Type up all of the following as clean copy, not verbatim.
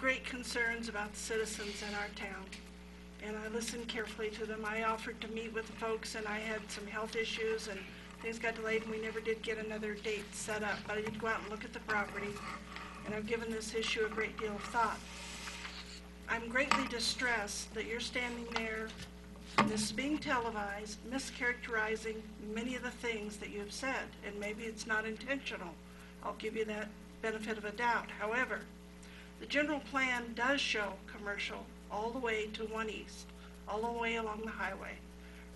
great concerns about the citizens in our town, and I listened carefully to them. I offered to meet with the folks, and I had some health issues, and things got delayed, and we never did get another date set up. But I did go out and look at the property, and I've given this issue a great deal of thought. I'm greatly distressed that you're standing there, this is being televised, mischaracterizing many of the things that you have said, and maybe it's not intentional. I'll give you that benefit of a doubt. However, the general plan does show commercial all the way to 1 East, all the way along the highway.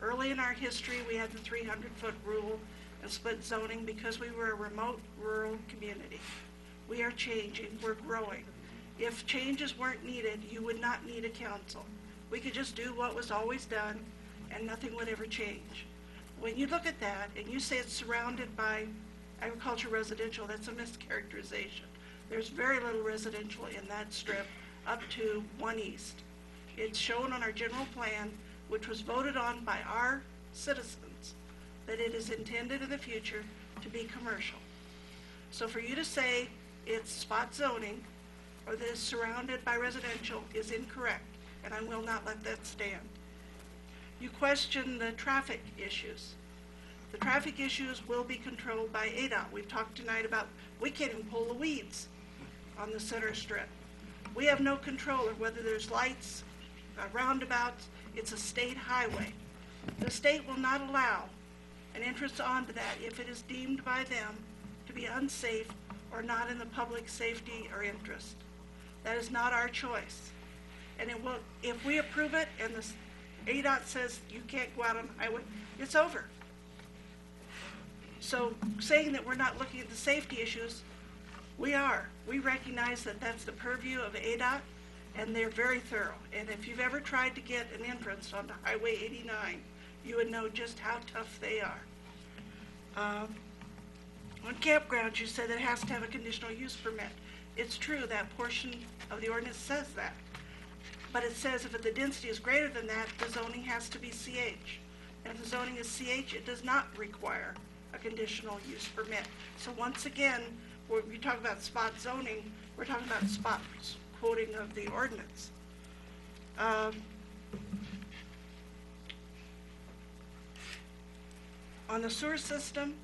Early in our history, we had the 300-foot rule and split zoning because we were a remote, rural community. We are changing. We're growing. If changes weren't needed, you would not need a council. We could just do what was always done, and nothing would ever change. When you look at that, and you say it's surrounded by agriculture residential, that's a mischaracterization. There's very little residential in that strip up to 1 East. It's shown on our general plan, which was voted on by our citizens, that it is intended in the future to be commercial. So for you to say it's spot zoning or that it's surrounded by residential is incorrect, and I will not let that stand. You question the traffic issues. The traffic issues will be controlled by ADOT. We've talked tonight about we can't even pull the weeds on the center strip. We have no control of whether there's lights, roundabouts. It's a state highway. The state will not allow an entrance onto that if it is deemed by them to be unsafe or not in the public safety or interest. That is not our choice. And it will, if we approve it and the ADOT says you can't go out on the highway, it's over. So saying that we're not looking at the safety issues, we are. We recognize that that's the purview of ADOT, and they're very thorough. And if you've ever tried to get an entrance onto Highway 89, you would know just how tough they are. On campgrounds, you said that it has to have a conditional use permit. It's true, that portion of the ordinance says that. But it says if the density is greater than that, the zoning has to be CH. And if the zoning is CH, it does not require a conditional use permit. So once again, when we talk about spot zoning, we're talking about spot quoting of the ordinance. On the sewer system,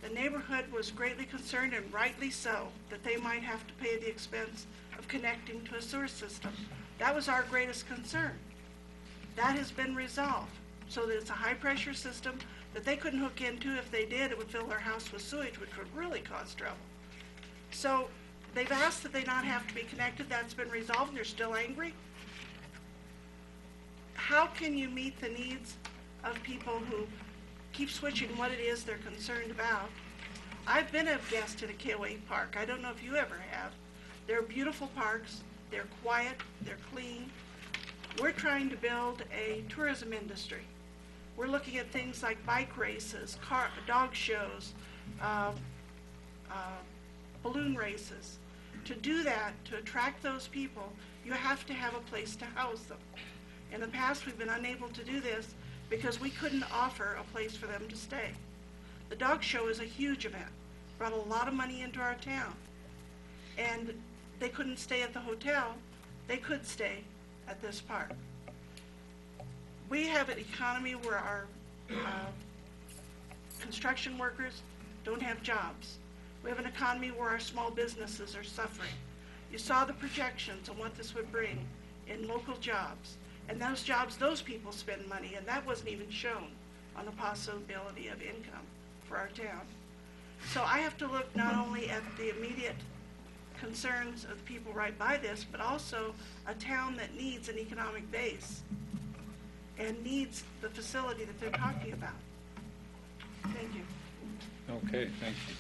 the neighborhood was greatly concerned, and rightly so, that they might have to pay the expense of connecting to a sewer system. That was our greatest concern. That has been resolved, so that it's a high-pressure system that they couldn't hook into. If they did, it would fill their house with sewage, which would really cause trouble. So they've asked that they not have to be connected. That's been resolved, and they're still angry. How can you meet the needs of people who keep switching what it is they're concerned about? I've been a guest at a KOA park. I don't know if you ever have. They're beautiful parks. They're quiet. They're clean. We're trying to build a tourism industry. We're looking at things like bike races, dog shows, balloon races. To do that, to attract those people, you have to have a place to house them. In the past, we've been unable to do this because we couldn't offer a place for them to stay. The dog show is a huge event, brought a lot of money into our town, and they couldn't stay at the hotel. They could stay at this park. We have an economy where our construction workers don't have jobs. We have an economy where our small businesses are suffering. You saw the projections on what this would bring in local jobs. And those jobs, those people spend money, and that wasn't even shown on the possibility of income for our town. So I have to look not only at the immediate concerns of the people right by this, but also a town that needs an economic base and needs the facility that they're talking about. Thank you. Okay, thank you.